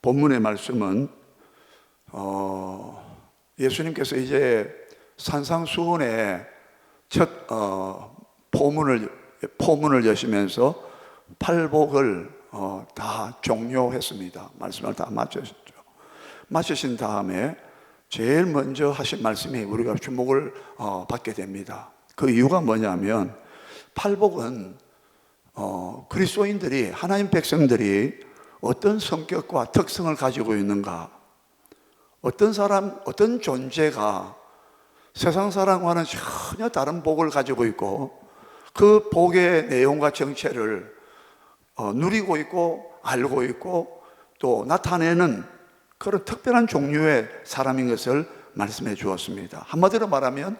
본문의 말씀은 예수님께서 이제 산상수훈의 첫 포문을 여시면서 팔복을 다 종료했습니다. 말씀을 다 마쳤죠. 마치신 다음에 제일 먼저 하신 말씀이 우리가 주목을 받게 됩니다. 그 이유가 뭐냐면, 팔복은 그리스도인들이, 하나님 백성들이 어떤 성격과 특성을 가지고 있는가, 어떤 사람, 어떤 존재가 세상 사람과는 전혀 다른 복을 가지고 있고 그 복의 내용과 정체를 누리고 있고 알고 있고 또 나타내는 그런 특별한 종류의 사람인 것을 말씀해 주었습니다. 한마디로 말하면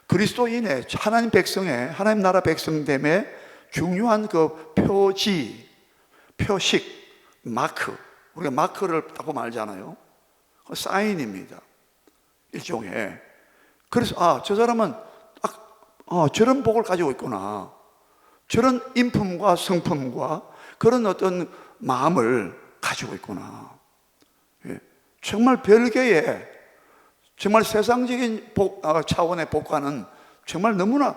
그리스도인의, 하나님 백성의, 하나님 나라 백성됨의 중요한 그 표지, 표식, 마크, 우리가 마크를 따고 말잖아요. 사인입니다. 일종의. 그래서 저 사람은 저런 복을 가지고 있구나, 저런 인품과 성품과 그런 어떤 마음을 가지고 있구나. 정말 별개의, 정말 세상적인 차원의 복과는 정말 너무나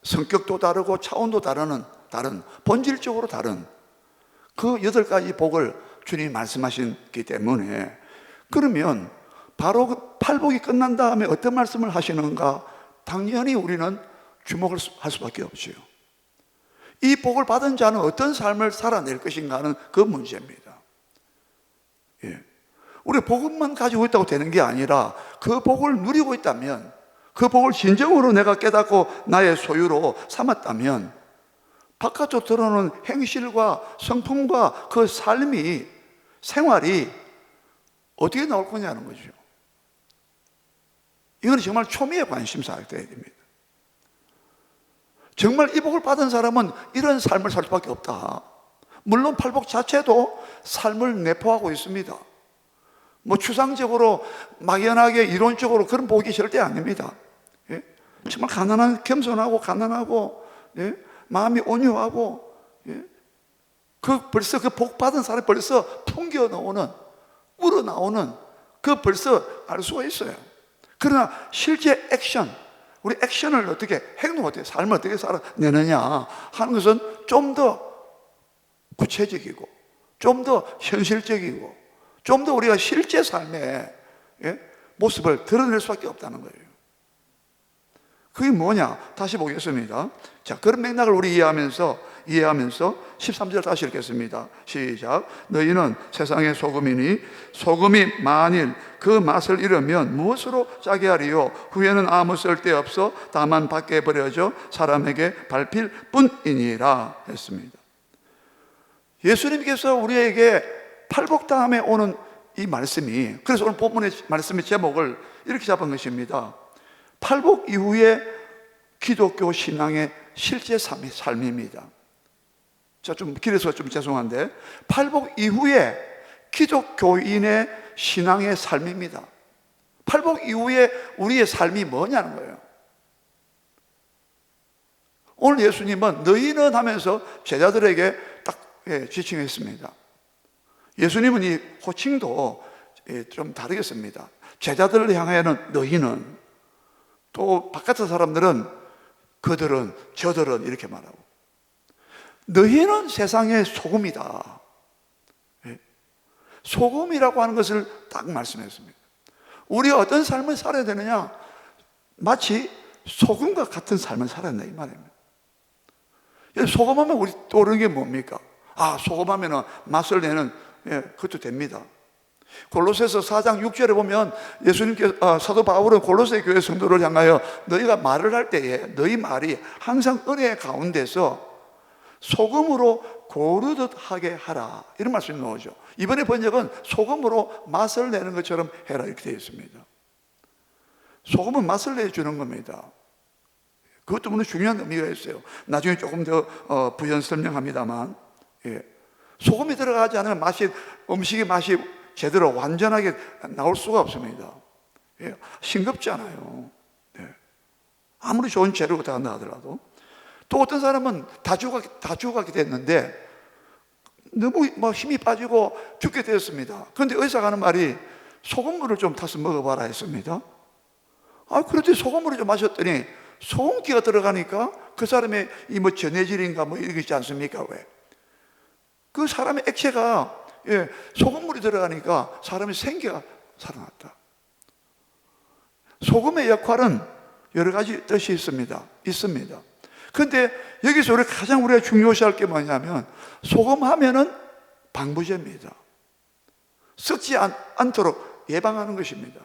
성격도 다르고 차원도 다른 본질적으로 다른 그 8가지 복을 주님이 말씀하셨기 때문에, 그러면 바로 그 팔복이 끝난 다음에 어떤 말씀을 하시는가, 당연히 우리는 주목을 할 수밖에 없지요. 이 복을 받은 자는 어떤 삶을 살아낼 것인가 하는 그 문제입니다. 우리 복만 가지고 있다고 되는 게 아니라 그 복을 누리고 있다면, 그 복을 진정으로 내가 깨닫고 나의 소유로 삼았다면 바깥으로 드러나는 행실과 성품과 그 삶이, 생활이 어떻게 나올 거냐는 거죠. 이건 정말 초미의 관심사가 되어야 됩니다. 정말 이 복을 받은 사람은 이런 삶을 살 수밖에 없다. 물론 팔복 자체도 삶을 내포하고 있습니다. 추상적으로 막연하게 이론적으로 그런 복이 절대 아닙니다. 정말 가난한, 겸손하고 가난하고, 마음이 온유하고, 벌써 그 복 받은 사람이 벌써 풍겨 나오는, 우러나오는, 그 벌써 알 수가 있어요. 그러나 실제 액션, 우리 액션을 어떻게, 행동 어떻게, 삶을 어떻게 살아내느냐 하는 것은 좀 더 구체적이고 좀 더 현실적이고 좀 더 우리가 실제 삶의 모습을 드러낼 수밖에 없다는 거예요. 그게 뭐냐? 다시 보겠습니다. 자, 그런 맥락을 우리 이해하면서 13절 다시 읽겠습니다. 시작. 너희는 세상의 소금이니 소금이 만일 그 맛을 잃으면 무엇으로 짜게 하리요? 후에는 아무 쓸데없어 다만 밖에 버려져 사람에게 밟힐 뿐이니라 했습니다. 예수님께서 우리에게 팔복 다음에 오는 이 말씀이, 그래서 오늘 본문의 말씀의 제목을 이렇게 잡은 것입니다. 팔복 이후에 기독교 신앙의 실제 삶입니다. 자, 좀 길어서 좀 죄송한데, 팔복 이후에 기독교인의 신앙의 삶입니다. 팔복 이후에 우리의 삶이 뭐냐는 거예요. 오늘 예수님은 너희는 하면서 제자들에게 딱 지칭했습니다. 예수님은 이 호칭도 좀 다르겠습니다. 제자들을 향하여는 너희는, 또 바깥의 사람들은 그들은, 저들은 이렇게 말하고, 너희는 세상의 소금이다. 소금이라고 하는 것을 딱 말씀했습니다. 우리가 어떤 삶을 살아야 되느냐? 마치 소금과 같은 삶을 살아야 된다 이 말입니다. 소금하면 우리 떠오르는 게 뭡니까? 소금하면 맛을 내는, 그것도 됩니다. 골로새서 4장 6절에 보면 예수님께서, 사도 바울은 골로새 교회 성도를 향하여 너희가 말을 할 때에 너희 말이 항상 은혜 가운데서 소금으로 고르듯 하게 하라, 이런 말씀이 나오죠. 이번에 번역은 소금으로 맛을 내는 것처럼 해라, 이렇게 되어 있습니다. 소금은 맛을 내주는 겁니다. 그것도 물론 중요한 의미가 있어요. 나중에 조금 더 부연 설명합니다만, 소금이 들어가지 않으면 음식의 맛이 제대로 완전하게 나올 수가 없습니다. 싱겁잖아요. 아무리 좋은 재료가 들어간다 하더라도. 또 어떤 사람은 다 죽어가게 됐는데 너무 힘이 빠지고 죽게 되었습니다. 그런데 의사가 하는 말이 소금물을 좀 타서 먹어봐라 했습니다. 그런데 소금물을 좀 마셨더니 소금기가 들어가니까 그 사람의 전해질인가 이게 있지 않습니까? 왜? 그 사람의 액체가 소금물이 들어가니까 사람의 생기가 살아났다. 소금의 역할은 여러 가지 뜻이 있습니다. 그런데 여기서 우리가 중요시할 게 뭐냐면 소금 하면은 방부제입니다. 썩지 않도록 예방하는 것입니다.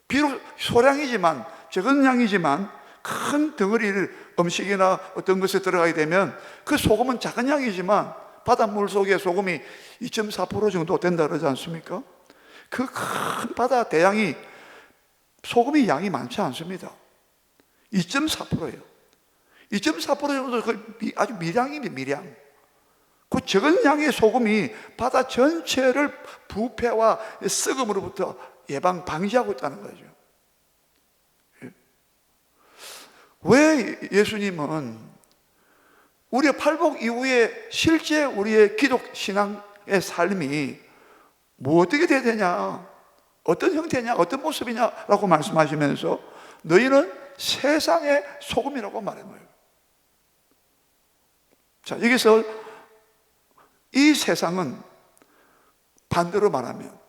비록 소량이지만, 적은 양이지만 큰 덩어리를 음식이나 어떤 것에 들어가게 되면 그 소금은 작은 양이지만 바닷물 속에 소금이 2.4% 정도 된다 그러지 않습니까? 그 큰 바다 대양이 소금이 양이 많지 않습니다. 2.4%예요. 2.4% 정도 아주 미량입니다. 미량. 그 적은 양의 소금이 바다 전체를 부패와 썩음으로부터 방지하고 있다는 거죠. 왜 예수님은 우리의 팔복 이후에 실제 우리의 기독 신앙의 삶이 어떻게 돼야 되냐, 어떤 형태냐, 어떤 모습이냐라고 말씀하시면서 너희는 세상의 소금이라고 말한 거예요. 자, 여기서 이 세상은 반대로 말하면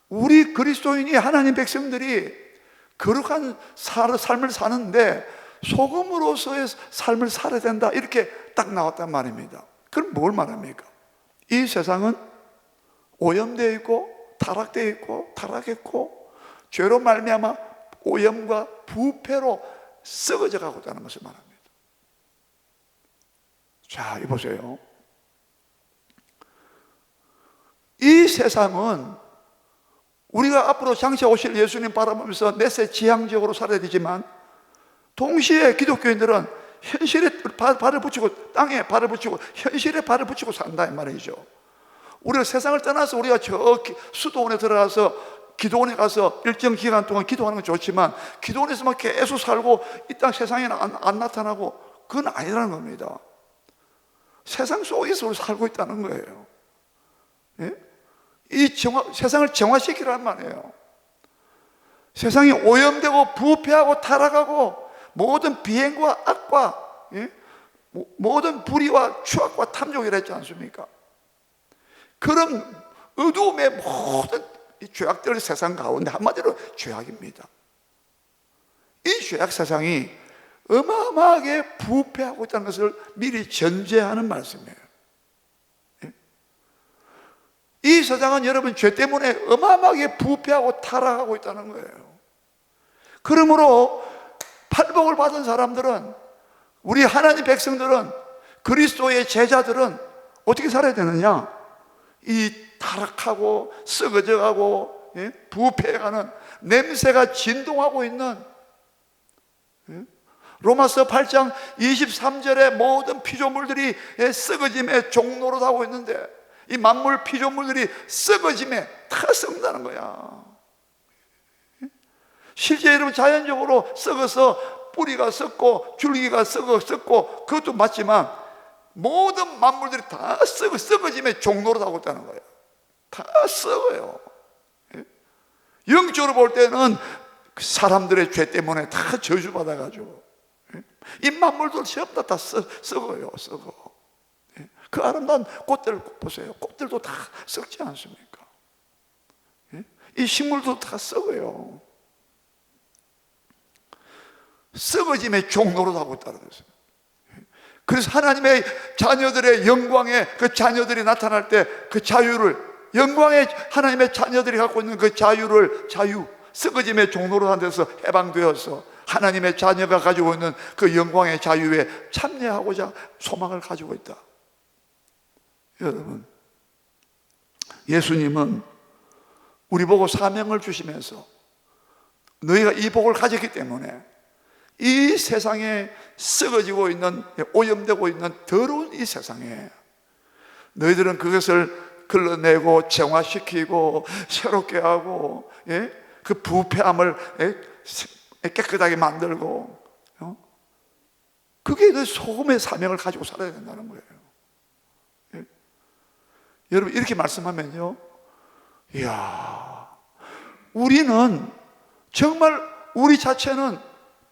우리 그리스도인이 하나님 백성들이 거룩한 삶을 사는데 소금으로서의 삶을 살아야 된다, 이렇게 딱 나왔단 말입니다. 그럼 뭘 말합니까? 이 세상은 오염되어 있고 타락되어 있고 타락했고 죄로 말미암아 오염과 부패로 썩어져 가고 있다는 것을 말합니다. 자, 이 보세요. 이 세상은 우리가 앞으로 장차 오실 예수님 바라보면서 내세 지향적으로 살아야 되지만 동시에 기독교인들은 현실에 발을 붙이고 땅에 발을 붙이고 현실에 발을 붙이고 산다 이 말이죠. 우리가 세상을 떠나서 우리가 저 수도원에 들어가서 기도원에 가서 일정 기간 동안 기도하는 건 좋지만 기도원에서만 계속 살고 이 땅 세상에는 안 나타나고 그건 아니라는 겁니다. 세상 속에서 우리 살고 있다는 거예요. 예? 세상을 정화시키라는 말이에요. 세상이 오염되고 부패하고 타락하고 모든 비행과 악과 모든 불의와 추악과 탐욕이라 했지 않습니까? 그런 어두움의 모든 이 죄악들의 세상 가운데 한마디로 죄악입니다. 이 죄악 세상이 어마어마하게 부패하고 있다는 것을 미리 전제하는 말씀이에요. 이 세상은 여러분 죄 때문에 어마어마하게 부패하고 타락하고 있다는 거예요. 그러므로 팔복을 받은 사람들은, 우리 하나님 백성들은, 그리스도의 제자들은 어떻게 살아야 되느냐? 이 타락하고 썩어져가고 부패해가는 냄새가 진동하고 있는 로마서 8장 23절에 모든 피조물들이 썩어짐의 종로로 하고 있는데 이 만물 피조물들이 썩어짐에 다 썩는다는 거야. 실제 여러분 자연적으로 썩어서 뿌리가 썩고 줄기가 썩고 그것도 맞지만 모든 만물들이 다 썩어짐의 종로로 하고 있다는 거예요. 다 썩어요. 영적으로 볼 때는 사람들의 죄 때문에 다 저주받아가지고 이 만물도 전부 다 썩어요. 썩어. 그 아름다운 꽃들 보세요. 꽃들도 다 썩지 않습니까? 이 식물도 다 썩어요. 썩어짐의 종로로 하고 있다는 것이에요. 그래서 하나님의 자녀들의 영광에 그 자녀들이 나타날 때 그 자유를, 영광의 하나님의 자녀들이 갖고 있는 그 자유를 썩어짐의 종로로 한 데서 해방되어서 하나님의 자녀가 가지고 있는 그 영광의 자유에 참여하고자 소망을 가지고 있다. 여러분, 예수님은 우리 보고 사명을 주시면서 너희가 이 복을 가졌기 때문에 이 세상에 썩어지고 있는, 오염되고 있는 더러운 이 세상에 너희들은 그것을 걸러내고 정화시키고 새롭게 하고 그 부패함을 깨끗하게 만들고 그게 그 소금의 사명을 가지고 살아야 된다는 거예요. 여러분 이렇게 말씀하면요, 이야, 우리는 정말 우리 자체는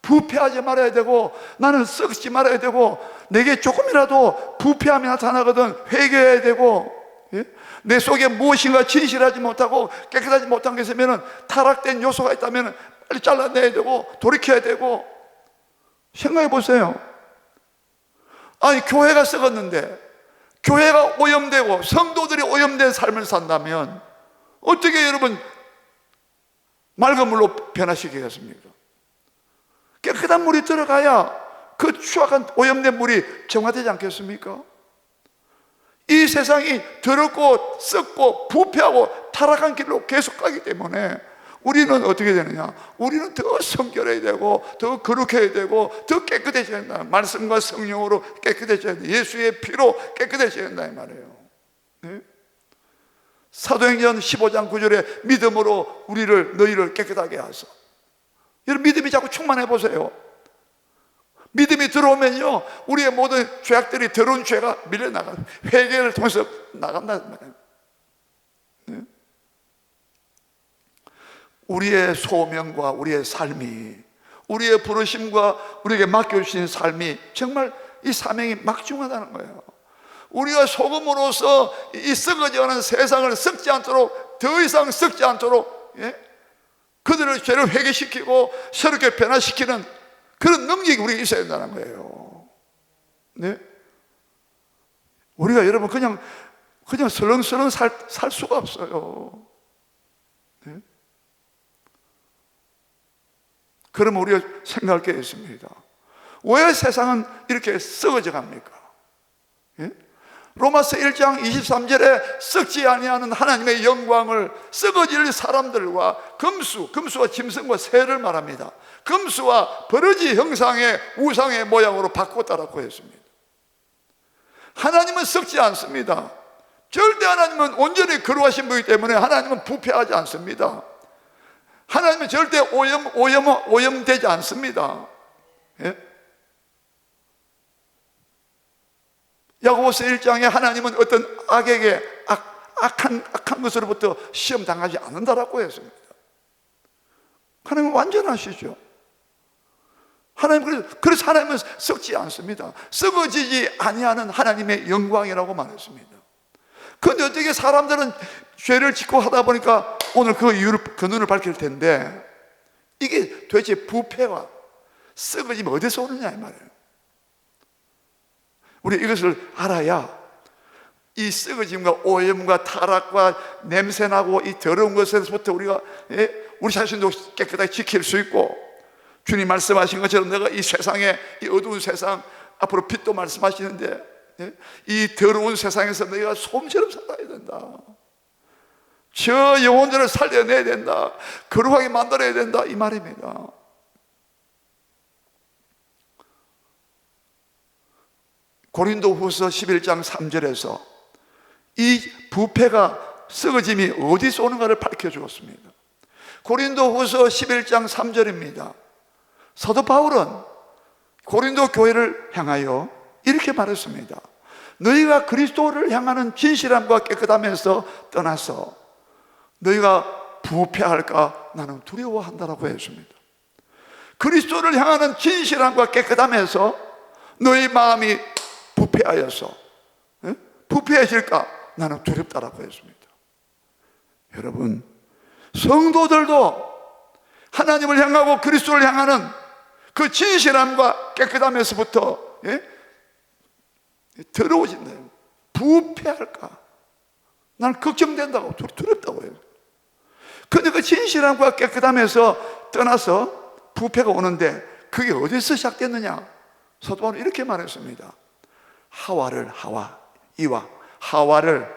부패하지 말아야 되고, 나는 썩지 말아야 되고, 내게 조금이라도 부패함이 나타나거든 회개해야 되고, 예? 내 속에 무엇인가 진실하지 못하고 깨끗하지 못한 게 있으면, 타락된 요소가 있다면 빨리 잘라내야 되고 돌이켜야 되고. 생각해 보세요. 아니, 교회가 썩었는데, 교회가 오염되고 성도들이 오염된 삶을 산다면 어떻게 여러분 맑은 물로 변화시키겠습니까? 깨끗한 물이 들어가야 그 추악한 오염된 물이 정화되지 않겠습니까? 이 세상이 더럽고 썩고 부패하고 타락한 길로 계속 가기 때문에 우리는 어떻게 되느냐? 우리는 더 성결해야 되고, 더 거룩해야 되고, 더 깨끗해져야 된다. 말씀과 성령으로 깨끗해져야 된다. 예수의 피로 깨끗해져야 된다 이 말이에요. 네? 사도행전 15장 9절에 믿음으로 너희를 깨끗하게 하소. 여러분, 믿음이 자꾸 충만해 보세요. 믿음이 들어오면요, 우리의 모든 죄악들이, 더러운 죄가 밀려나가, 회개를 통해서 나간다는 말이에요. 네? 우리의 소명과 우리의 삶이, 우리의 부르심과 우리에게 맡겨주신 삶이 정말 이 사명이 막중하다는 거예요. 우리가 소금으로서 이 썩어져가는 세상을 썩지 않도록, 더 이상 썩지 않도록, 예? 그들의 죄를 회개시키고 새롭게 변화시키는 그런 능력이 우리에게 있어야 된다는 거예요. 네? 우리가 여러분 그냥 설렁설렁 살 수가 없어요. 네? 그러면 우리가 생각할 게 있습니다. 왜 세상은 이렇게 썩어져 갑니까? 예? 로마서 1장 23절에 썩지 아니하는 하나님의 영광을 썩어질 사람들과 금수와 짐승과 새를 말합니다. 금수와 버러지 형상의 우상의 모양으로 바꿨다라고 했습니다. 하나님은 썩지 않습니다. 절대 하나님은 온전히 거룩하신 분이기 때문에 하나님은 부패하지 않습니다. 하나님은 절대 오염되지 않습니다. 예? 야고보서 1장에 하나님은 어떤 악에게 악한 것으로부터 시험 당하지 않는다라고 했습니다. 하나님은 완전하시죠. 그래서 하나님은 썩지 않습니다. 썩어지지 아니하는 하나님의 영광이라고 말했습니다. 그런데 어떻게 사람들은 죄를 짓고 하다 보니까 오늘 그 이유를, 그 눈을 밝힐 텐데, 이게 도대체 부패와 썩어짐이 어디서 오느냐 이 말이에요. 우리 이것을 알아야 이 썩어짐과 오염과 타락과 냄새나고 이 더러운 것에서부터 우리가 우리 자신도 깨끗하게 지킬 수 있고, 주님 말씀하신 것처럼 내가 이 세상에, 이 어두운 세상, 앞으로 빛도 말씀하시는데 이 더러운 세상에서 너희가 솜처럼 살아야 된다. 저 영혼들을 살려내야 된다. 거룩하게 만들어야 된다 이 말입니다. 고린도후서 11장 3절에서 이 부패가, 썩어짐이 어디서 오는가를 밝혀주었습니다. 고린도후서 11장 3절입니다. 사도 바울은 고린도 교회를 향하여 이렇게 말했습니다. 너희가 그리스도를 향하는 진실함과 깨끗함에서 떠나서 너희가 부패할까 나는 두려워한다라고 했습니다. 그리스도를 향하는 진실함과 깨끗함에서 너희 마음이 부패하여서 부패해질까 나는 두렵다라고 했습니다. 여러분, 성도들도 하나님을 향하고 그리스도를 향하는 그 진실함과 깨끗함에서부터 더러워진다. 부패할까 나는 걱정된다고, 두렵다고 해요. 그런데 그 진실함과 깨끗함에서 떠나서 부패가 오는데 그게 어디서 시작됐느냐? 사도 바울은 이렇게 말했습니다. 하와를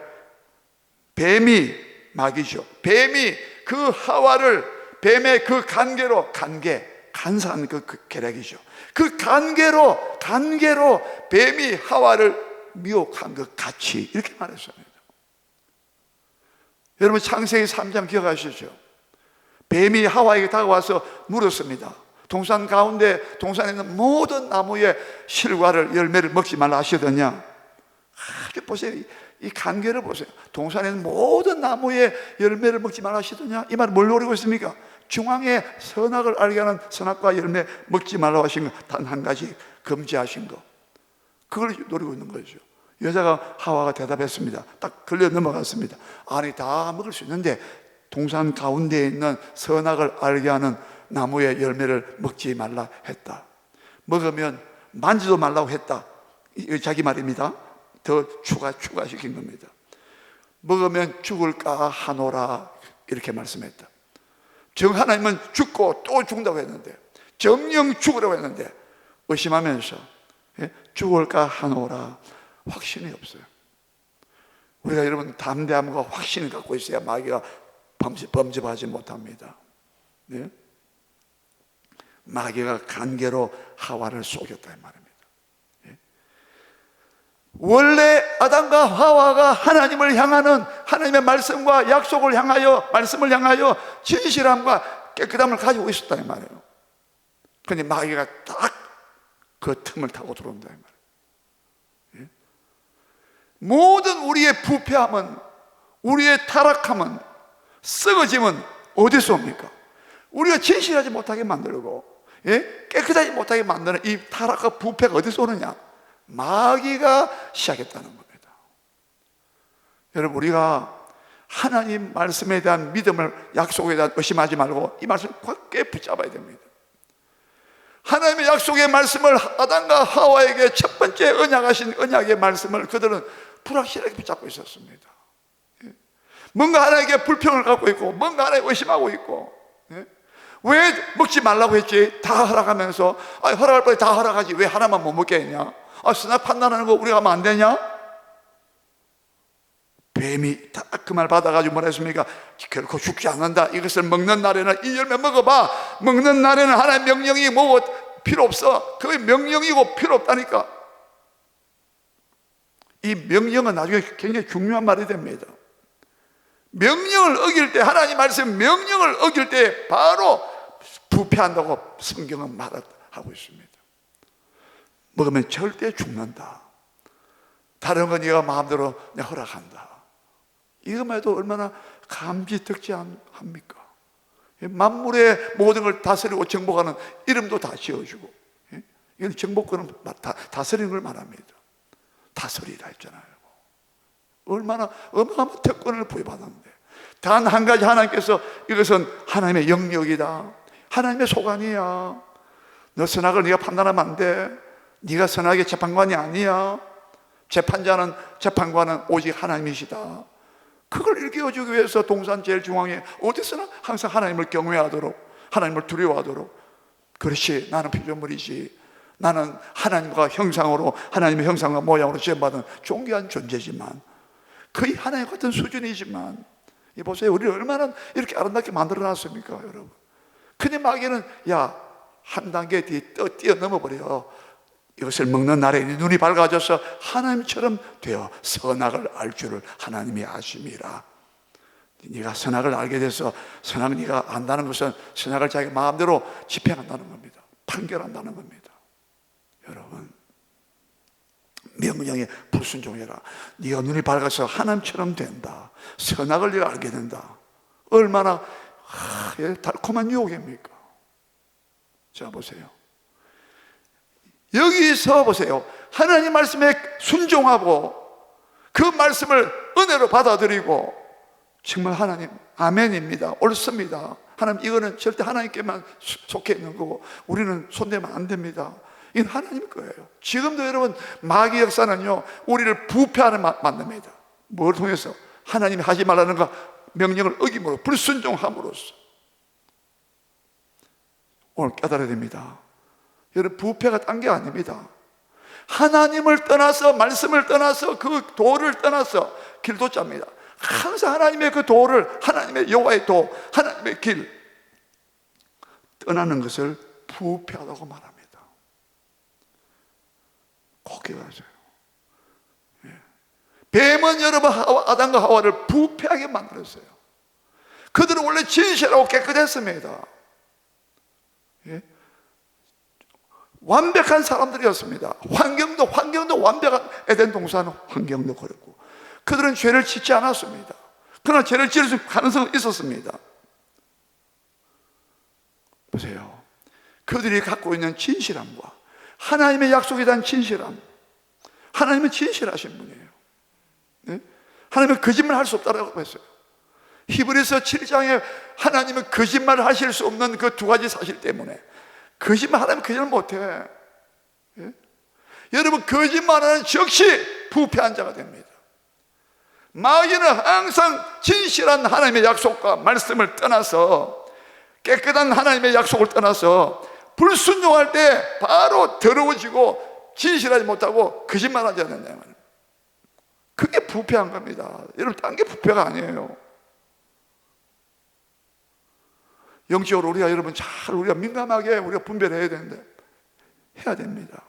뱀이, 마귀죠, 뱀이 그 하와를, 뱀의 그 간사한 그 계략이죠. 그 간계로 뱀이 하와를 미혹한 그 가치, 이렇게 말했습니다. 여러분 창세기 3장 기억하시죠? 뱀이 하와에게 다가와서 물었습니다. 동산 가운데, 동산에 있는 모든 나무의 실과를, 열매를 먹지 말라 하시더냐? 보세요. 이 관계를 보세요. 동산에는 모든 나무의 열매를 먹지 말라 하시더냐? 이 말은 뭘 노리고 있습니까? 중앙에 선악을 알게 하는 선악과 열매 먹지 말라고 하신 거 단 한 가지 금지하신 거, 그걸 노리고 있는 거죠. 여자가 하와가 대답했습니다. 딱 걸려 넘어갔습니다. 아니, 다 먹을 수 있는데 동산 가운데에 있는 선악을 알게 하는 나무의 열매를 먹지 말라 했다. 먹으면 만지도 말라고 했다. 이거 자기 말입니다. 더 추가시킨 겁니다. 먹으면 죽을까 하노라, 이렇게 말씀했다. 하나님은 죽고 또 죽는다고 했는데, 정령 죽으라고 했는데 의심하면서 죽을까 하노라, 확신이 없어요. 우리가 여러분 담대함과 확신을 갖고 있어야 마귀가 범접하지 못합니다. 네? 마귀가 간계로 하와를 속였다 이 말입니다. 원래 아담과 하와가 하나님을 향하는 하나님의 말씀과 약속을 향하여, 말씀을 향하여 진실함과 깨끗함을 가지고 있었다 이 말이에요. 그런데 마귀가 딱 그 틈을 타고 들어온다 이 말이에요. 모든 우리의 부패함은, 우리의 타락함은, 썩어짐은 어디서 옵니까? 우리가 진실하지 못하게 만들고 깨끗하지 못하게 만드는 이 타락과 부패가 어디서 오느냐? 마귀가 시작했다는 겁니다. 여러분, 우리가 하나님 말씀에 대한 믿음을, 약속에 대한 의심하지 말고 이 말씀을 굳게 붙잡아야 됩니다. 하나님의 약속의 말씀을, 아담과 하와에게 첫 번째 언약하신 언약의 말씀을 그들은 불확실하게 붙잡고 있었습니다. 뭔가 하나님께 불평을 갖고 있고, 뭔가 하나님 의심하고 있고, 왜 먹지 말라고 했지? 다 허락하면서, 허락할 바에 다 허락하지 왜 하나만 못 먹게 했냐? 선악 판단하는 거 우리가 하면 안 되냐? 뱀이 딱 그 말 받아가지고 뭐라 했습니까? 결코 죽지 않는다. 이것을 먹는 날에는, 이 열매 먹어봐, 먹는 날에는 하나님 명령이 뭐 필요 없어. 그게 명령이고 필요 없다니까. 이 명령은 나중에 굉장히 중요한 말이 됩니다. 명령을 어길 때, 하나님 말씀 명령을 어길 때 바로 부패한다고 성경은 말하고 있습니다. 먹으면 절대 죽는다. 다른 건 네가 마음대로 내가 허락한다. 이것만 해도 얼마나 감지덕지합니까? 만물의 모든 걸 다스리고 정복하는, 이름도 다 지어주고, 이건 정복권은 다스리는 걸 말합니다. 다스리라 했잖아요. 얼마나 어마어마한 특권을 부여받았는데, 단 한 가지 하나님께서 이것은 하나님의 영역이다, 하나님의 소관이야, 너 선악을 네가 판단하면 안 돼, 네가 선악의 재판관이 아니야, 재판관은 오직 하나님이시다, 그걸 일깨워주기 위해서 동산 제일 중앙에 어디서나 항상 하나님을 경외하도록, 하나님을 두려워하도록, 그렇지 나는 피조물이지, 나는 하나님과 형상으로, 하나님의 형상과 모양으로 지음받은 존귀한 존재지만, 거의 하나님 같은 수준이지만, 이 보세요, 우리를 얼마나 이렇게 아름답게 만들어놨습니까 여러분? 근데 마귀는 한 단계 뛰어넘어 버려. 이것을 먹는 날에 눈이 밝아져서 하나님처럼 되어 선악을 알 줄을 하나님이 아심이라. 네가 선악을 알게 돼서, 선악 네가 안다는 것은 선악을 자기 마음대로 집행한다는 겁니다. 판결한다는 겁니다. 여러분, 명령에 불순종해라. 네가 눈이 밝아서 하나님처럼 된다, 선악을 네가 알게 된다. 얼마나 달콤한 유혹입니까? 자 보세요, 여기서 보세요, 하나님 말씀에 순종하고 그 말씀을 은혜로 받아들이고, 정말 하나님 아멘입니다, 옳습니다, 하나님 이거는 절대 하나님께만 속해 있는 거고 우리는 손대면 안 됩니다, 이건 하나님 거예요. 지금도 여러분 마귀 역사는요, 우리를 부패하는 만듭니다. 뭘 통해서? 하나님이 하지 말라는 거 명령을 어김으로, 불순종함으로써. 오늘 깨달아야 됩니다. 여러분, 부패가 딴 게 아닙니다. 하나님을 떠나서, 말씀을 떠나서, 그 도를 떠나서 길도 짭니다. 항상 하나님의 그 도를, 하나님의 여호와의 도, 하나님의 길 떠나는 것을 부패하다고 말합니다. 꼭 기억하세요. 뱀은 여러분 아담과 하와를 부패하게 만들었어요. 그들은 원래 진실하고 깨끗했습니다. 완벽한 사람들이었습니다. 환경도 완벽한 에덴 동산 환경도 그렇고, 그들은 죄를 짓지 않았습니다. 그러나 죄를 지을 가능성은 있었습니다. 보세요. 그들이 갖고 있는 진실함과 하나님의 약속에 대한 진실함. 하나님은 진실하신 분이에요. 네? 하나님은 거짓말 할 수 없다고 했어요. 히브리서 7장에 하나님은 거짓말을 하실 수 없는 그 두 가지 사실 때문에 하나님은 거짓말 못해. 예? 여러분, 거짓말하는 즉시 부패한 자가 됩니다. 마귀는 항상 진실한 하나님의 약속과 말씀을 떠나서, 깨끗한 하나님의 약속을 떠나서 불순종할 때 바로 더러워지고 진실하지 못하고 거짓말하지 않느냐. 그게 부패한 겁니다. 여러분, 딴 게 부패가 아니에요. 영적으로 우리가, 여러분, 우리가 민감하게 우리가 분별해야 되는데 해야 됩니다.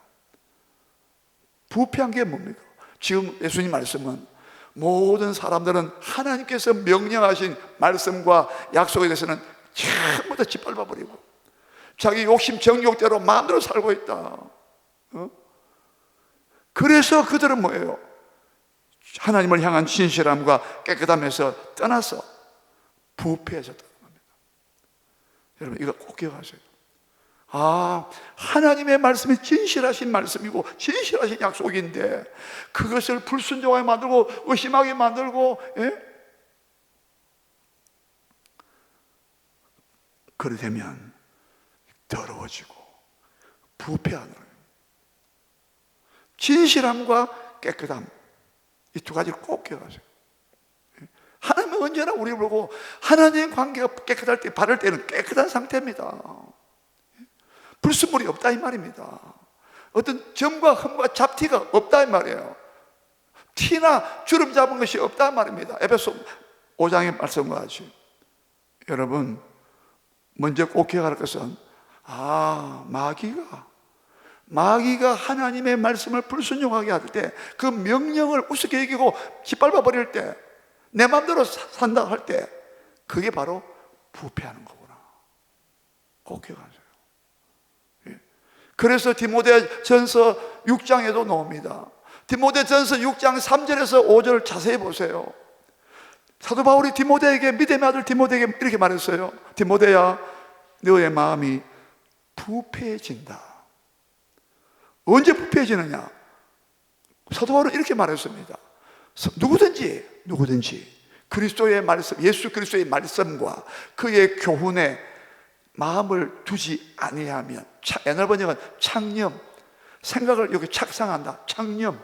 부패한 게 뭡니까? 지금 예수님 말씀은 모든 사람들은 하나님께서 명령하신 말씀과 약속에 대해서는 전부 다 짓밟아버리고 자기 욕심 정욕대로 마음대로 살고 있다. 그래서 그들은 뭐예요? 하나님을 향한 진실함과 깨끗함에서 떠나서 부패해졌다. 여러분, 이거 꼭 기억하세요. 하나님의 말씀이 진실하신 말씀이고 진실하신 약속인데 그것을 불순종하게 만들고 의심하게 만들고, 그래 되면 더러워지고 부패하는 거예요. 진실함과 깨끗함, 이 두 가지를 꼭 기억하세요. 하나님은 언제나 우리를 보고 하나님의 관계가 깨끗할 때, 바를 때는 깨끗한 상태입니다. 불순물이 없다 이 말입니다. 어떤 점과 흠과 잡티가 없다 이 말이에요. 티나 주름 잡은 것이 없다 이 말입니다. 에베소 5장의 말씀과 같이. 여러분, 먼저 꼭 기억할 것은 마귀가 하나님의 말씀을 불순종하게 할 때, 그 명령을 우습게 여기고 짓밟아 버릴 때, 내 마음대로 산다 할 때, 그게 바로 부패하는 거구나. 꼭 기억하세요. 그래서 디모데전서 6장에도 나옵니다. 디모데전서 6장 3절에서 5절 자세히 보세요. 사도 바울이 디모데에게, 믿음의 아들 디모데에게 이렇게 말했어요. 디모데야, 너의 마음이 부패해진다. 언제 부패해지느냐? 사도 바울은 이렇게 말했습니다. 누구든지 그리스도의 말씀, 예수 그리스도의 말씀과 그의 교훈에 마음을 두지 아니하면, 옛날 번역은 창념, 생각을 여기 착상한다, 창념,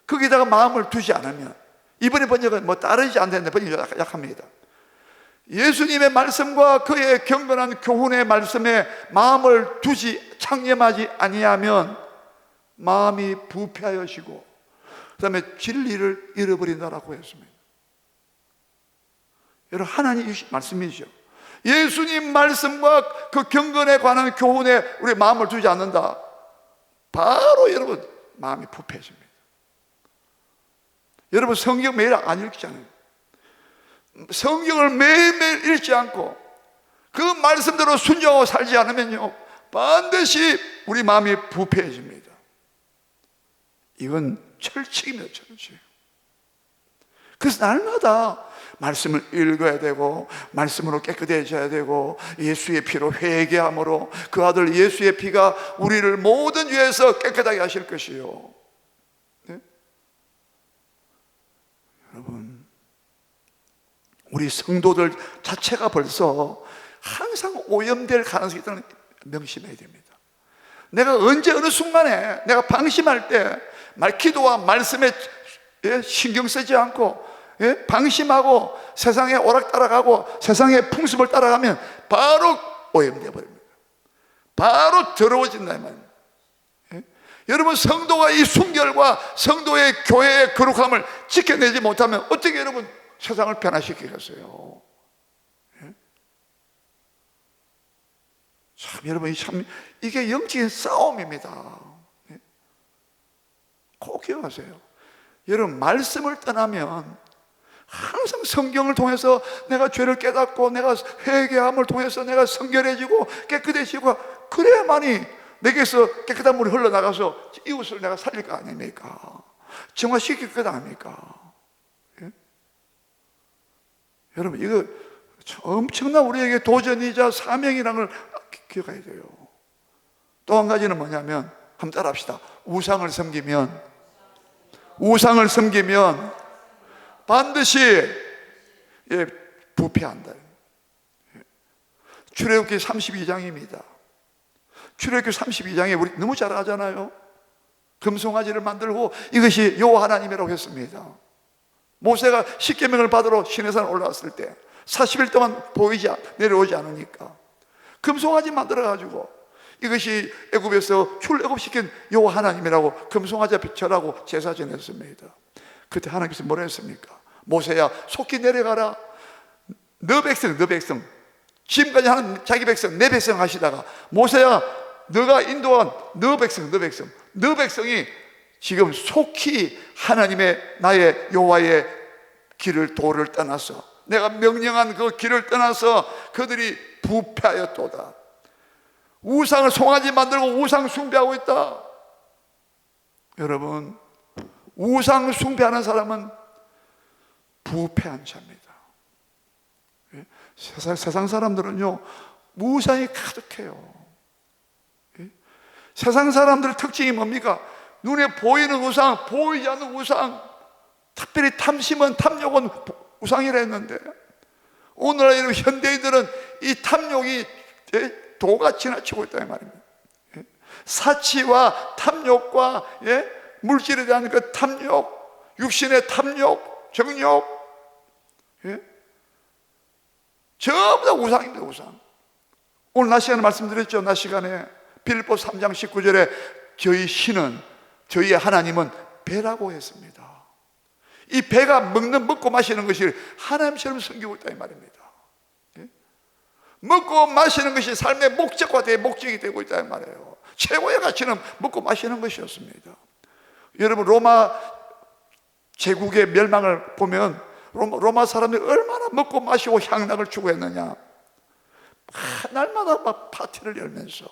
거기다가 마음을 두지 않으면, 이번에 번역은 따르지 않는데 번역이 약합니다. 예수님의 말씀과 그의 경건한 교훈의 말씀에 마음을 두지, 창념하지 아니하면 마음이 부패하여지고 그 다음에 진리를 잃어버린다라고 했습니다. 여러분, 하나님 말씀이죠. 예수님 말씀과 그 경건에 관한 교훈에 우리 마음을 두지 않는다, 바로 여러분 마음이 부패해집니다. 여러분, 성경 매일 안 읽잖아요. 성경을 매일매일 읽지 않고 그 말씀대로 순종하고 살지 않으면요, 반드시 우리 마음이 부패해집니다. 이건 철칙입니다, 철칙. 그래서 날마다 말씀을 읽어야 되고, 말씀으로 깨끗해져야 되고, 예수의 피로 회개함으로 그 아들 예수의 피가 우리를 모든 죄에서 깨끗하게 하실 것이요. 네? 여러분, 우리 성도들 자체가 벌써 항상 오염될 가능성이 있다는 명심해야 됩니다. 내가 언제 어느 순간에 내가 방심할 때 기도와 말씀에 신경 쓰지 않고 방심하고 세상에 오락 따라가고 세상의 풍습을 따라가면 바로 오염되어 버립니다. 바로 더러워진다 이 말입니다. 여러분, 성도가 이 순결과 성도의 교회의 거룩함을 지켜내지 못하면 어떻게 여러분 세상을 변화시키겠어요? 참, 여러분, 이게 영적인 싸움입니다. 꼭 기억하세요. 여러분, 말씀을 떠나면 항상 성경을 통해서 내가 죄를 깨닫고 내가 회개함을 통해서 내가 성결해지고 깨끗해지고, 그래야만이 내게서 깨끗한 물이 흘러나가서 이웃을 내가 살릴 거 아닙니까? 정화시킬 것 아닙니까? 여러분, 이거 엄청난 우리에게 도전이자 사명이라는 걸 기억해야 돼요. 또 한 가지는 뭐냐면, 한번 따라합시다. 우상을 섬기면 반드시 부패한다. 출애굽기 32장입니다. 출애굽기 32장에 우리 너무 잘 아잖아요. 금송아지를 만들고 이것이 여호와 하나님이라고 했습니다. 모세가 십계명을 받으러 시내산 올라왔을 때 40일 동안 내려오지 않으니까 금송아지 만들어가지고 이것이 애굽에서 출애굽시킨 여호와 하나님이라고 금송아지 앞에 절하고 제사 지냈습니다. 그때 하나님께서 뭐라 했습니까? 모세야, 속히 내려가라. 너 백성 지금까지 하는 자기 백성, 내 백성 하시다가 모세야, 너가 인도한 너 백성이 지금 속히 하나님의 나의 여호와의 도를 떠나서, 내가 명령한 그 길을 떠나서 그들이 부패하였도다. 우상을 송아지 만들고 우상 숭배하고 있다. 여러분, 우상 숭배하는 사람은 부패한 자입니다. 세상 사람들은요, 우상이 가득해요. 세상 사람들의 특징이 뭡니까? 눈에 보이는 우상, 보이지 않는 우상, 특별히 탐욕은 우상이라 했는데, 오늘날 현대인들은 이 탐욕이 도가 지나치고 있다는 말입니다. 사치와 탐욕과 물질에 대한 그 탐욕, 육신의 탐욕, 정욕, 전부 다 우상입니다. 우상. 오늘 낮 시간에 말씀드렸죠. 낮 시간에 빌립보 3장 19절에 저희의 하나님은 배라고 했습니다. 이 배가 먹고 마시는 것이 하나님처럼 섬기고 있다 이 말입니다. 먹고 마시는 것이 삶의 목적이 되고 있다 이 말이에요. 최고의 가치는 먹고 마시는 것이었습니다. 여러분, 로마 제국의 멸망을 보면 로마 사람들이 얼마나 먹고 마시고 향락을 추구했느냐. 날마다 막 파티를 열면서,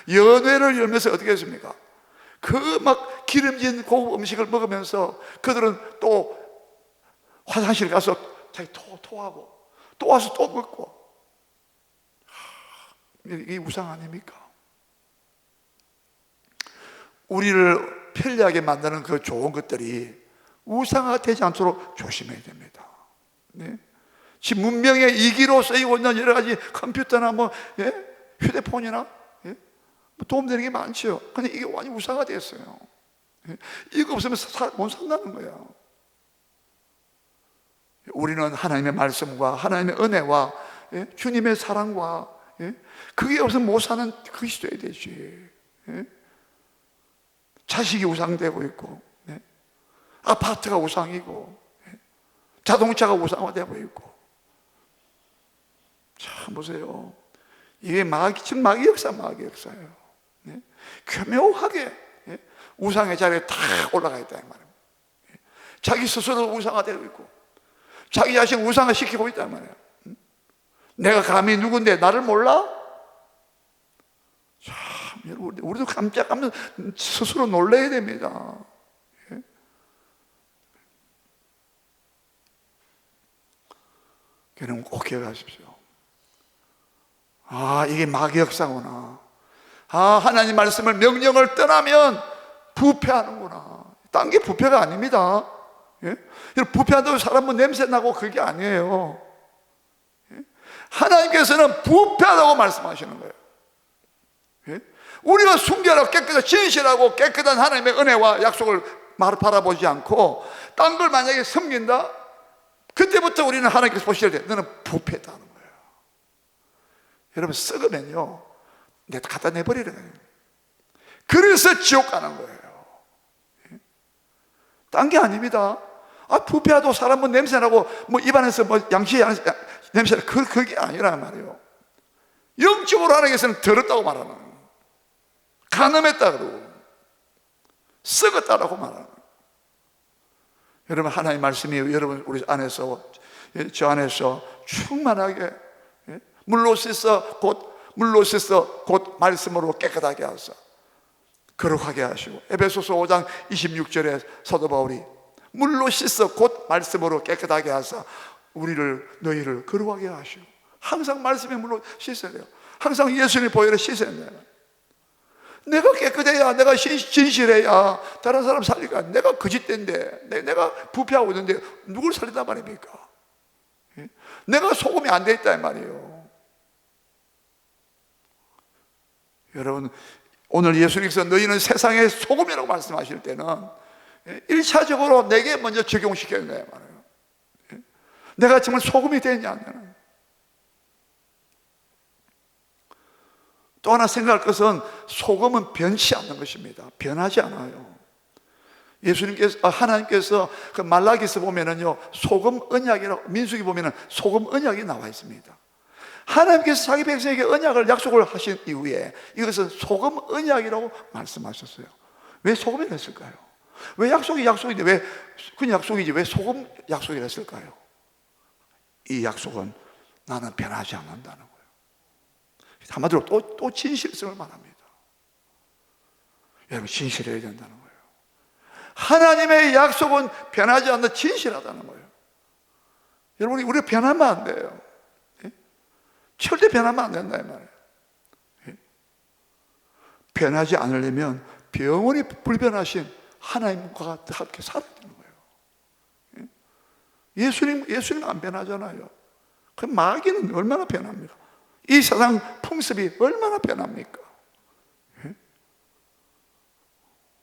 연회를 열면서 어떻게 했습니까? 그 막 기름진 고급 음식을 먹으면서 그들은 또 화장실 가서 자기 토하고 또 와서 또 먹고. 이게 우상 아닙니까? 우리를 편리하게 만드는 그 좋은 것들이 우상화가 되지 않도록 조심해야 됩니다. 네? 지금 문명의 이기로 쓰이고 있는 여러 가지 컴퓨터나 휴대폰이나 도움되는 게 많죠. 근데 이게 완전히 우상화가 됐어요. 이거 없으면 못 산다는 거예요. 우리는 하나님의 말씀과 하나님의 은혜와 주님의 사랑과 그게 없으면 못 사는 그리스도야 되지. 자식이 우상되고 있고, 아파트가 우상이고, 자동차가 우상화되고 있고. 참 보세요. 이게 마귀 역사예요. 교묘하게 우상의 자리에 다 올라가 있다 이 말입니다. 자기 스스로 우상화되고 있고, 자기 자신 우상화시키고 있단 말이에요. 내가 감히 누군데 나를 몰라? 참, 여러분, 우리도 깜짝깜짝 스스로 놀라야 됩니다. 여러분 꼭 기억하십시오. 이게 마귀 역사구나. 하나님 말씀을 명령을 떠나면 부패하는구나. 딴 게 부패가 아닙니다. 부패한다고 사람은 냄새나고 그게 아니에요. 하나님께서는 부패하다고 말씀하시는 거예요. 우리가 순결하고 깨끗하고 진실하고 깨끗한 하나님의 은혜와 약속을 바라보지 않고 딴 걸 만약에 섬긴다? 그때부터 우리는 하나님께서 보실 때 너는 부패했다는 거예요. 여러분, 썩으면요 내가 갖다 내버리는 거예요. 그래서 지옥 가는 거예요. 딴 게 아닙니다. 부패하도 사람은 냄새나고 입안에서 양치 냄새나, 그게 아니란 말이에요. 영적으로 하나님께서는 더럽다고 말하는 거예요. 간음했다 그러고 썩었다라고 말하는 거예요. 여러분, 하나님의 말씀이 여러분 우리 안에서, 저 안에서 충만하게 물로 씻어 곧 말씀으로 깨끗하게 하사 거룩하게 하시고, 에베소서 5장 26절에 사도 바울이 물로 씻어 곧 말씀으로 깨끗하게 하사 너희를 거룩하게 하시고, 항상 말씀에 물로 씻어야 돼요. 항상 예수님의 보혈에 씻어야 돼요. 내가 깨끗해야, 내가 진실해야 다른 사람 살리가. 내가 거짓된데, 내가 부패하고 있는데 누굴 살린단 말입니까? 내가 소금이 안 돼 있다 이 말이에요. 여러분, 오늘 예수님께서 너희는 세상의 소금이라고 말씀하실 때는 1차적으로 내게 먼저 적용시켜야 돼요 말이에요. 내가 정말 소금이 되냐면, 또 하나 생각할 것은 소금은 변치 않는 것입니다. 변하지 않아요. 하나님께서 그 말라기서 보면은요, 소금 언약이라고, 민수기 보면은 소금 언약이 나와 있습니다. 하나님께서 자기 백성에게 언약을 약속을 하신 이후에 이것은 소금 언약이라고 말씀하셨어요. 왜 소금이라 했을까요? 왜 약속인데 왜 그냥 약속이지 왜 소금 약속이라 했을까요? 이 약속은 나는 변하지 않는다는 거예요. 한마디로 또 진실성을 말합니다. 여러분, 진실해야 된다는 거예요. 하나님의 약속은 변하지 않는 진실하다는 거예요. 여러분, 우리가 변하면 안 돼요. 절대 변하면 안 된다 이 말이에요. 변하지 않으려면 영원히 불변하신 하나님과 함께 살아야 되는 거예요. 예수님 안 변하잖아요. 그 마귀는 얼마나 변합니까? 이 세상 풍습이 얼마나 변합니까?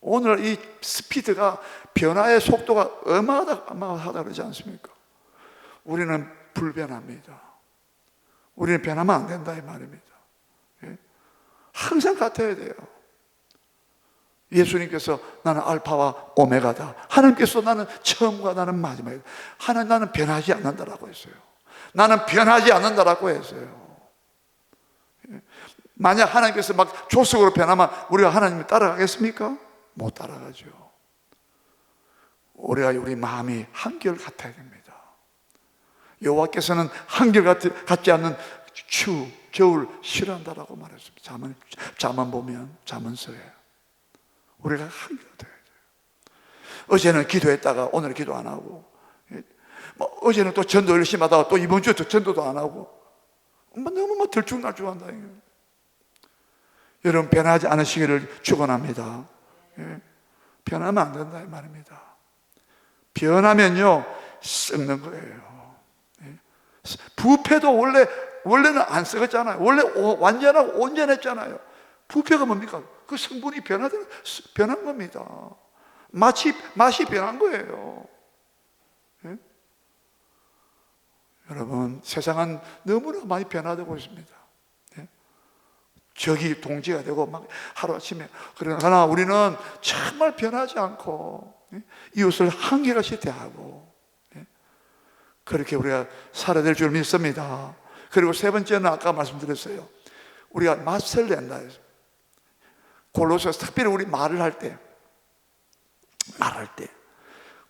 오늘 이 스피드가, 변화의 속도가 어마어마하다 그러지 않습니까? 우리는 불변합니다. 우리는 변하면 안 된다 이 말입니다. 항상 같아야 돼요. 예수님께서 나는 알파와 오메가다, 하나님께서 나는 처음과 나는 마지막이다, 나는 변하지 않는다라고 했어요. 나는 변하지 않는다라고 했어요. 만약 하나님께서 막 조석으로 변하면 우리가 하나님을 따라가겠습니까? 못 따라가죠. 우리 마음이 한결 같아야 됩니다. 여호와께서는 한결 같지 않는 겨울 싫어한다라고 말했습니다. 잠언 보면, 잠언서에 우리가 한결 같아야 돼요. 어제는 기도했다가 오늘 기도 안 하고, 어제는 또 전도 열심히 하다가 또 이번 주에 또 전도도 안 하고, 너무 들쭉날쭉한다. 여러분, 변하지 않으시기를 축원합니다. 변하면 안 된다 이 말입니다. 변하면요 썩는 거예요. 부패도 원래는 안 썩었잖아요. 원래 완전하고 온전했잖아요. 부패가 뭡니까? 그 성분이 변한 겁니다. 맛이 변한 거예요. 여러분, 세상은 너무나 많이 변화되고 있습니다. 적이 동지가 되고 막 하루아침에. 그러나 우리는 정말 변하지 않고 이웃을 한결같이 대하고 그렇게 우리가 살아야 될 줄 믿습니다. 그리고 세 번째는 아까 말씀드렸어요. 우리가 맛을 낸다 해서, 골로새서 특별히 우리 말을 할 때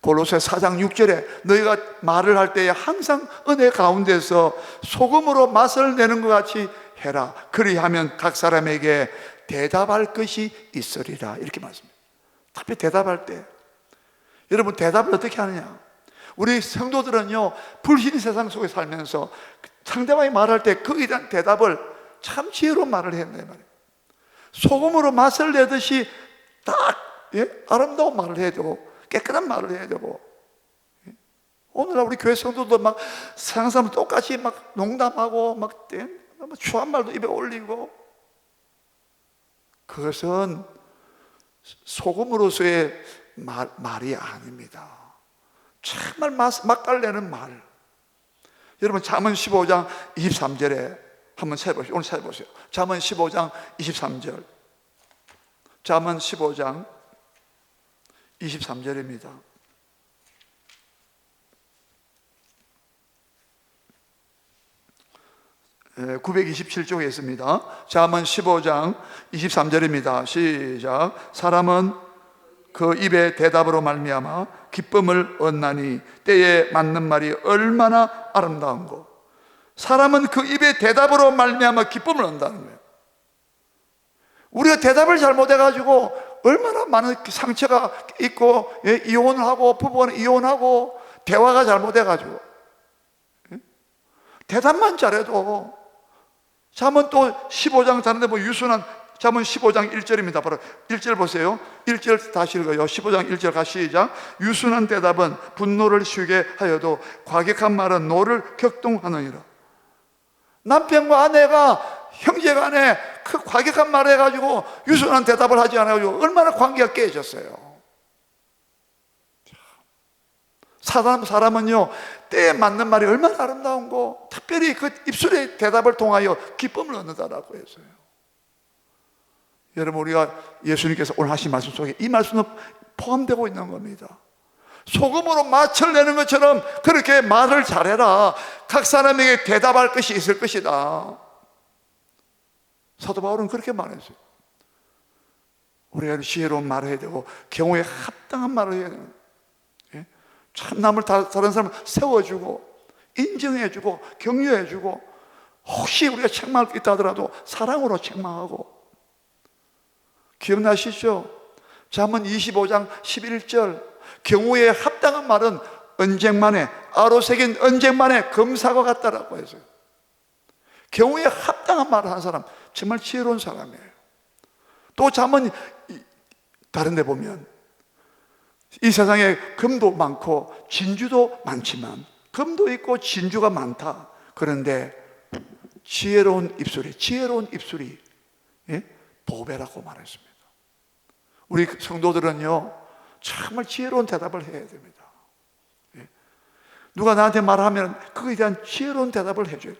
골로새 4장 6절에 너희가 말을 할 때에 항상 은혜 가운데서 소금으로 맛을 내는 것 같이 해라. 그리하면 각 사람에게 대답할 것이 있으리라. 이렇게 말씀합니다. 특별히 대답할 때, 여러분, 대답을 어떻게 하느냐? 우리 성도들은요, 불신 세상 속에 살면서 상대방이 말할 때 거기에 대한 대답을 참 지혜로운 말을 해야 된다 말이에요. 소금으로 맛을 내듯이 딱 아름다운 말을 해야 되고 깨끗한 말을 해야 되고, 오늘날 우리 교회 성도도 막 세상 사람 똑같이 막 농담하고 막 추한 말도 입에 올리고, 그것은 소금으로서의 말이 아닙니다. 정말 맛깔내는 말. 여러분, 잠언 15장 23절에 한번 찾아보세요. 오늘 찾아보세요. 잠언 15장 23절. 잠언 15장 23절입니다. 네, 927쪽에 있습니다. 잠언 15장 23절입니다. 시작. 사람은 그 입의 대답으로 말미암아 기쁨을 얻나니 때에 맞는 말이 얼마나 아름다운고. 사람은 그 입의 대답으로 말미암아 기쁨을 얻는다는 거예요. 우리가 대답을 잘못해가지고 얼마나 많은 상처가 있고, 이혼을 하고 부부는 이혼하고 대화가 잘못해가지고 대답만 잘해도. 잠언 또 15장 다른데 뭐 유순한 잠언 15장 1절입니다. 바로 1절 보세요. 1절 다시 읽어요. 15장 1절 같이 시작. 유순한 대답은 분노를 쉬게 하여도 과격한 말은 노를 격동하느니라. 남편과 아내가 형제간에 그 과격한 말을 해가지고 유순한 대답을 하지 않아가지고 얼마나 관계가 깨졌어요. 사람은요, 때에 맞는 말이 얼마나 아름다운 거, 특별히 그 입술의 대답을 통하여 기쁨을 얻는다라고 했어요. 여러분, 우리가 예수님께서 오늘 하신 말씀 속에 이 말씀은 포함되고 있는 겁니다. 소금으로 맛을 내는 것처럼 그렇게 말을 잘해라. 각 사람에게 대답할 것이 있을 것이다. 사도 바울은 그렇게 말했어요. 우리가 지혜로운 말을 해야 되고 경우에 합당한 말을 해야 되는, 참 남을 다른 사람을 세워주고 인정해주고 격려해주고, 혹시 우리가 책망할 게 있다 하더라도 사랑으로 책망하고. 기억나시죠? 잠언 25장 11절 경우에 합당한 말은 언쟁만에, 아로새긴 언쟁만에 금사과 같다라고 했어요. 경우에 합당한 말을 하는 사람 정말 지혜로운 사람이에요. 또 잠언 다른 데 보면 이 세상에 금도 많고 진주도 많지만, 금도 있고 진주가 많다. 그런데 지혜로운 입술이 보배라고 말했습니다. 우리 성도들은요, 정말 지혜로운 대답을 해야 됩니다. 누가 나한테 말하면 그거에 대한 지혜로운 대답을 해줘요.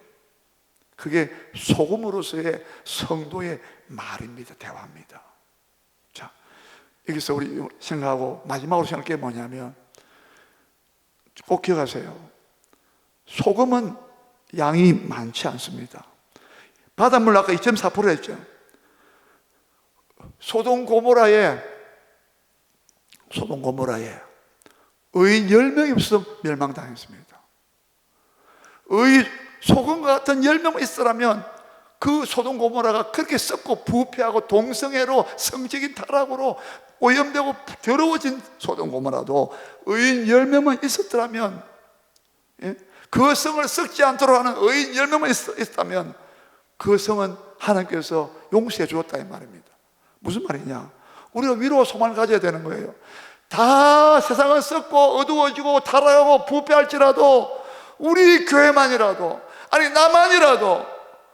그게 소금으로서의 성도의 말입니다. 대화입니다. 자, 여기서 우리 생각하고 마지막으로 생각할 게 뭐냐면, 꼭 기억하세요. 소금은 양이 많지 않습니다. 바닷물 아까 2.4% 했죠. 소돔 고모라에 의인 10명이 없어 멸망당했습니다. 소금과 같은 10명 있으라면 그 소돔 고모라가 그렇게 썩고 부패하고 동성애로 성적인 타락으로 오염되고 더러워진 소돔 고모라도 의인 10명만 있었더라면, 그 성을 썩지 않도록 하는 의인 10명만 있었다면 그 성은 하나님께서 용서해 주었다 이 말입니다. 무슨 말이냐? 우리가 위로 소망을 가져야 되는 거예요. 다 세상은 썩고 어두워지고 타락하고 부패할지라도 우리 교회만이라도, 아니 나만이라도,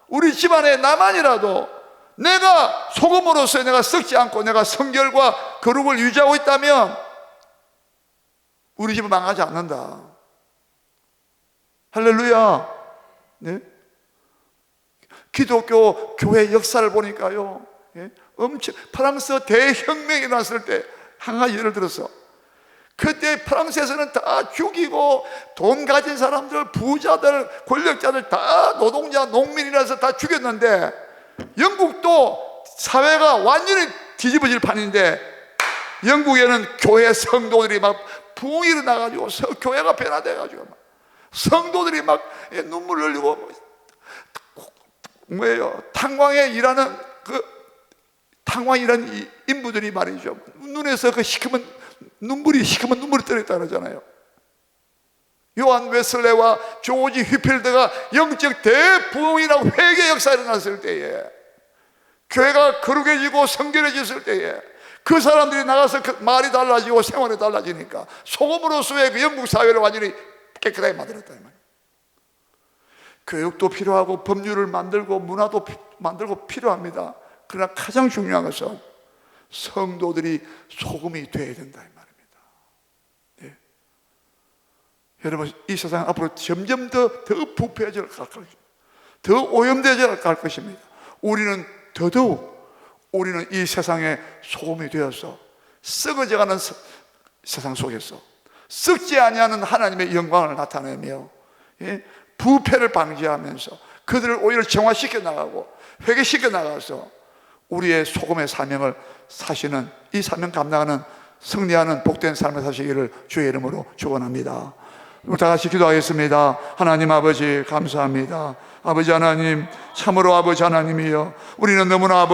우리 집안에 나만이라도 내가 소금으로서 내가 썩지 않고 내가 성결과 거룩을 유지하고 있다면 우리 집은 망하지 않는다. 할렐루야. 네? 기독교 교회 역사를 보니까요, 엄청 프랑스 대혁명이 났을 때 한 가지 예를 들어서, 그때 프랑스에서는 다 죽이고 돈 가진 사람들, 부자들, 권력자들 다 노동자, 농민이라서 다 죽였는데, 영국도 사회가 완전히 뒤집어질 판인데 영국에는 교회 성도들이 막 부흥이 일어나가지고 교회가 변화돼가지고 막 성도들이 막 눈물 흘리고, 뭐예요? 탄광이라는 인부들이 말이죠, 눈에서 그 시커먼 눈물이 떨어졌다 그러잖아요. 요한 웨슬레와 조지 휘필드가 영적 대부흥이라고 회개 역사가 일어났을 때에, 교회가 거룩해지고 성결해졌을 때에 그 사람들이 나가서 그 말이 달라지고 생활이 달라지니까 소금으로서의 그 영국 사회를 완전히 깨끗하게 만들었다 이 말이에요. 교육도 필요하고 법률을 만들고 문화도 만들고 필요합니다. 그러나 가장 중요한 것은 성도들이 소금이 되어야 된다 이 말입니다. 네. 여러분, 이 세상 앞으로 점점 더 부패해져 갈 것입니다. 더 오염되어 갈 것입니다. 우리는 이 세상에 소금이 되어서 썩어져가는 세상 속에서 썩지 아니하는 하나님의 영광을 나타내며, 부패를 방지하면서 그들을 오히려 정화시켜 나가고 회개시켜 나가서 우리의 소금의 사명을 사시는, 이 사명 감당하는 승리하는 복된 삶을 사시기를 주의 이름으로 축원합니다. 우리 다 같이 기도하겠습니다. 하나님 아버지 감사합니다. 아버지 하나님, 참으로 아버지 하나님이여, 우리는 너무나 아버지